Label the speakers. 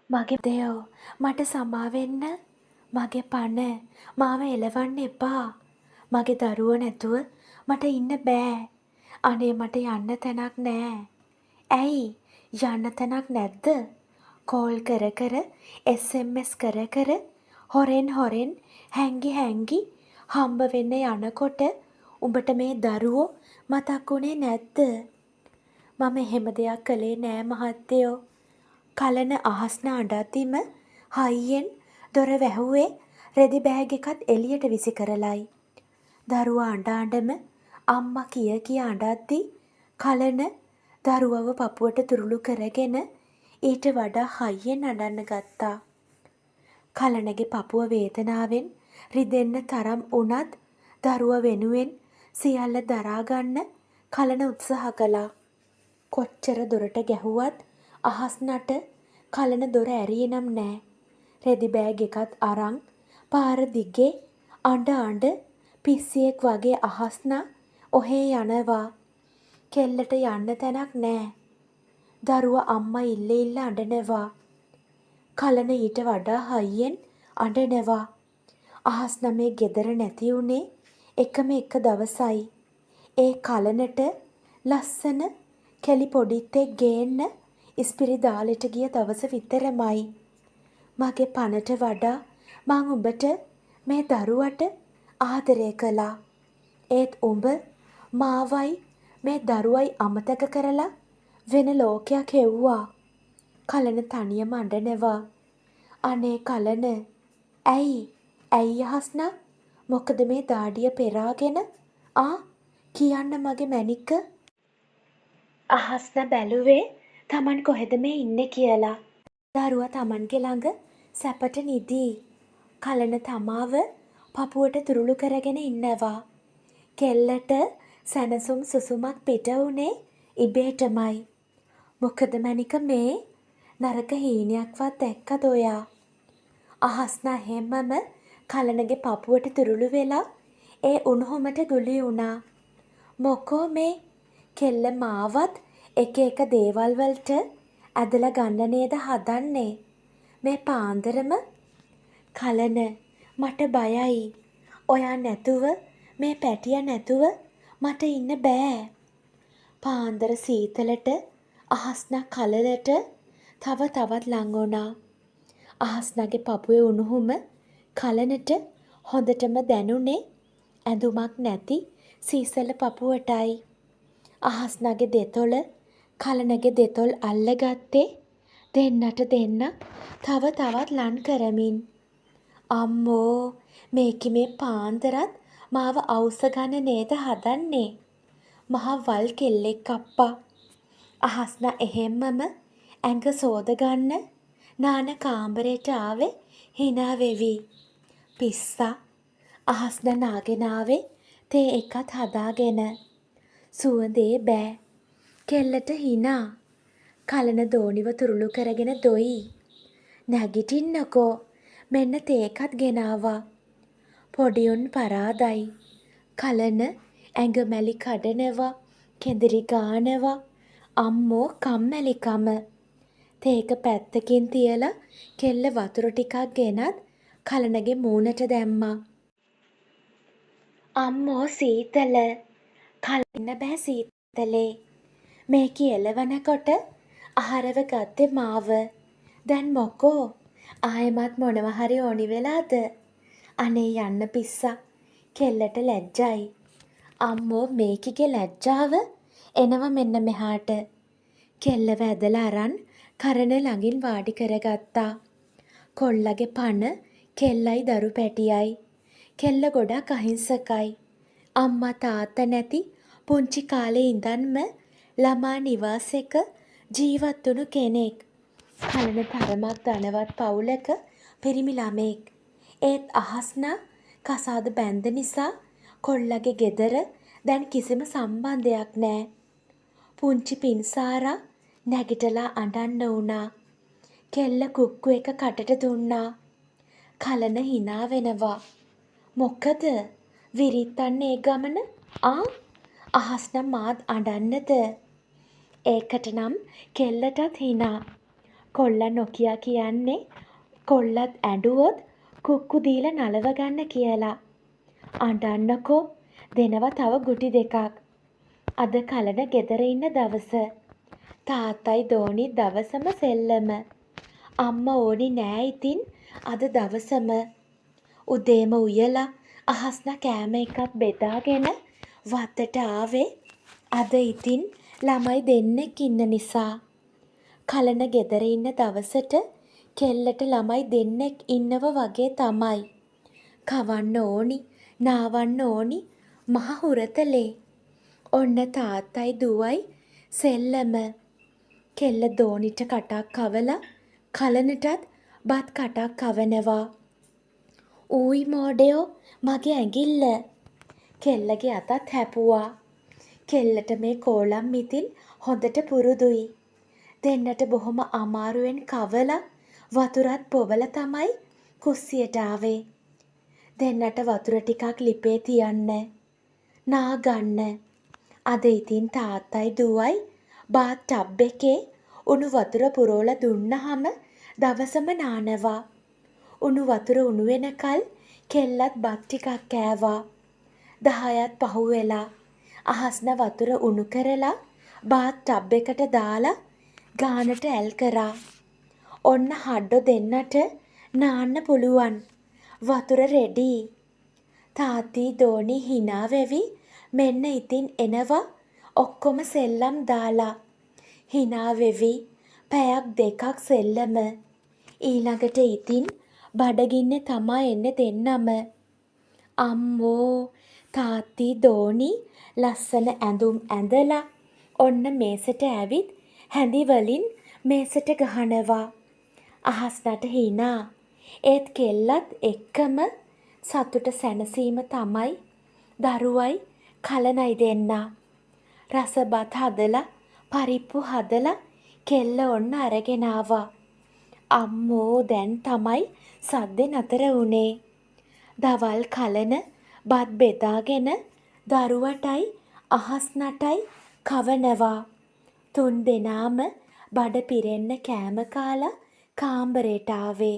Speaker 1: මගේ දෙයෝ මට සමා වෙන්න. මගේ පණ මාව එලවන්න එපා. මගේ දරුවෝ නැතුව මට ඉන්න බෑ. අනේ මට යන්න තැනක් නෑ. ඇයි යන්න තැනක් නැද්ද? කෝල් කර කර SMS කර කර හොරෙන් හැංගි හැංගි හම්බ වෙන්න යනකොට උඹට මේ දරුවෝ මතක් වුණේ නැද්ද? මම එහෙම දෙයක් කළේ නෑ මහත්තයෝ. කලන අහස්න අඬද්දිම හයියෙන් දොර වැහුවේ රෙදි බෑග් එකත් එළියට විසි කරලයි. දරුවා අඬ අම්මා කිය අඬද්දි කලන දරුවව පපුවට තුරුළු කරගෙන ඊට වඩා හයියෙන් අඬන්න ගත්තා. කලනගේ පපුව වේදනාවෙන් රිදෙන්න තරම් වුණත් දරුවා වෙනුවෙන් සියල්ල දරාගන්න කලන උත්සාහ කළා. කොච්චර දොරට ගැහුවත් අහස්නට කලන දොර ඇරියේ නම් නෑ. රෙදි බෑග් එකත් අරන් පාර දිගේ අඬ පිස්සියෙක් වගේ අහස්නා ඔහේ යනවා. කෙල්ලට යන්න තැනක් නෑ. දරුවා අම්මා ඉල්ල අඬනවා. කලන ඊට වඩා හයියෙන් අඬනවා. අහස්නා මේ ගෙදර නැති වුණේ එකම එක දවසයි. ඒ කලනට ලස්සන කෙලි පොඩිත්තෙක් ගේන්න ඉස්පිරිතාලෙට ගිය දවස විතරමයි. මගේ පණට වඩා මං උඹට මේ දරුවට ආදරය කළා. ඒත් උඹ මාවයි මේ දරුවයි අමතක කරලා වෙන ලෝකයක් හෙව්වා. කලන තනියම අඬනවා. අනේ කලන ඇයි අහස්නා? මොකද මේ දාඩිය පෙරාගෙන කියන්න මගේ මැණික. අහස්නා බැලුවේ තමන් කොහෙද මේ ඉන්නේ කියලා. දරුවා තමන්ගේ ළඟ සැපට නිදී. කලන තමාව පපුවට තුරුළු කරගෙන ඉන්නවා. කෙල්ලට සැනසුම් සුසුමක් පිට වුණේ ඉබේටමයි. මොකද මැණික මේ නරක හීනයක්වත් දැක්කද ඔයා? අහස්නා හැමම කලනගේ පපුවට තුරුළු වෙලා ඒ උණුහුමට ගුලි වුණා. මොකෝ මේ කෙල්ල මාවත් එක දේවල් වලට ඇදලා ගන්න නේද හදන්නේ? මේ පාන්දරම කලන මට බයයි. ඔයා නැතුව මේ පැටියා නැතුව මට ඉන්න බෑ. පාන්දර සීතලට අහස්නා කලලට තවත් ලං වුණා. අහස්නාගේ පපුවේ උණුහුම කලනට හොඳටම දැනුනේ ඇඳුමක් නැති සීසල පපුවටයි. අහස්නාගේ දෙතොල කලනගේ දෙතොල් අල්ලගත්තේ දෙන්නට දෙන්න තවත් ලන් කරමින්. අම්මෝ මේකි මේ පාන්දරත් මාව අවුස්ස ගන්න නේද හදන්නේ? මහා වල් කෙල්ලෙක් අප්පා. අහස්නා එහෙම්මම ඇඟ සෝදගන්න නාන කාමරයට ආවේ hina වෙවි. පිස්සා අහස්නා නාගෙන ආවේ තේ එකත් හදාගෙන. සුවඳේ බෑ. කෙල්ලට hina. කලන දෝනිව තුරුළු කරගෙන දොයි. නැගිටින්නකෝ මෙන්න තේ එකත් ගෙනාවා. පොඩි උන් පරාදයි. කලන ඇඟමැලි කඩනවා කෙඳිරි ගානවා. අම්මෝ කම්මැලිකම. තේක පැත්තකින් තියලා කෙල්ල වතුර ටිකක් ගෙනත් කලනගේ මූණට දැම්මා. අම්මෝ සීතල. කලන්න බෑ සීතලේ. මේක එලවනකොට අහරව ගත්තේ මාව. දැන් මොකෝ? ආයෙමත් මොනවා හරි ඕනි වෙලාද? අනේ යන්න පිස්සා. කෙල්ලට ලැජ්ජයි. අම්මෝ මේකිගේ ලැජ්ජාව එනව මෙන්න මෙහාට. කෙල්ලව ඇදලා අරන් කරන ළඟින් වාඩි කරගත්තා. කොල්ලගේ පණ කෙල්ලයි දරු පැටියයි. කෙල්ල ගොඩක් අහිංසකයි. අම්මා තාත්තා නැති පුංචි කාලේ ඉඳන්ම ළමා නිවාසෙක ජීවත් වුණු කෙනෙක්. කලන තරමක් ධනවත් පවුලක පිරිමි ළමෙක්. ඒත් අහස්නා කසාද බැන්ද නිසා කොල්ලගේ ගෙදර දැන් කිසිම සම්බන්ධයක් නෑ. පුංචි පින්සාරා නැගිටලා අඬන්න වුණා. කෙල්ල කුක්කු එක කටට දුන්නා. කලන hina වෙනවා. මොකද විරිත්තන්නේ ඒ ගමන? අහස්නා මාත් අඬන්නද? ඒකට නම් කෙල්ලටත් hina. කොල්ලා නොකියා කියන්නේ කොල්ලත් ඇඬුවොත් කුක්කු දීලා නලව ගන්න කියලා. අඬන්නකෝ දෙනවා තව ගුටි දෙකක්. අද කලන ගෙදර ඉන්න දවස. තාත්තයි දෝනි දවසම සෙල්ලම. අම්මා ඕනි නෑ ඉතින් අද දවසම. උදේම උයලා අහස්න කෑම එකක් බෙදාගෙන වත්තට ආවේ. අද ඉතින් ළමයි දෙන්නෙක් ඉන්න නිසා. කලන ගෙදර ඉන්න දවසට කෙල්ලට ළමයි දෙන්නෙක් ඉන්නව වගේ තමයි. කවන්න ඕනි, නාවන්න ඕනි මහ හුරතලේ. ඔන්න තාත්තයි දුවයි සෙල්ලම. කෙල්ල දෝනිට කටක් කවලා කලනටත් බත් කටක් කවනවා. ඌයි මෝඩයෝ මගේ ඇඟිල්ල. කෙල්ලගේ අතත් හැපුවා. කෙල්ලට මේ කෝලම් ඉතින් හොඳට පුරුදුයි. දෙන්නට බොහොම අමාරුවෙන් කවලා වතුරත් පොවලා තමයි කුස්සියට ආවේ. දෙන්නට වතුර ටිකක් ලිපේ තියන්න. නාගන්න. අද ඉතින් තාත්තයි දුවයි බාත් ටබ් එකේ උණු වතුර පුරවලා දුන්නහම දවසම නානවා. උණු වතුර උණු වෙනකල් කෙල්ලත් බත් ටිකක් කෑවා. 10ත් පහු වෙලා අහස්න වතුර උණු කරලා බාත් ටබ් එකට දාලා ගානට ඇල් කරා. ඔන්න හඩෝ දෙන්නට නාන්න පුළුවන්. වතුර රෙඩි. තාත්ති දෝනි hina වෙවි මෙන්න ඉතින් එනවා ඔක්කොම සෙල්ලම් දාලා. hina වෙවි පැයක් දෙකක් සෙල්ලම. ඊළඟට ඉතින් බඩගින්නේ තමා එන්නේ දෙන්නම. අම්මෝ තාත්ති දෝනි ලස්සන ඇඳුම් ඇඳලා ඔන්න මේසට ඇවිත් හැඳි වලින් මේසට ගහනවා. අහස්නට hina. ඒත් කෙල්ලත් එක්කම සතුට සැනසීම තමයි දරුවයි කලනයි දෙන්නා. රසබත් හදලා පරිප්පු හදලා කෙල්ල ඔන්න අරගෙන ආවා. අම්මෝ දැන් තමයි සද්දේ නතර වුණේ. දවල් කලන බත් බෙදාගෙන දරුවටයි අහස්නටයි කවනවා. තුන් දෙනාම බඩ පිරෙන්න කෑම කාලා කාමරේට ආවේ.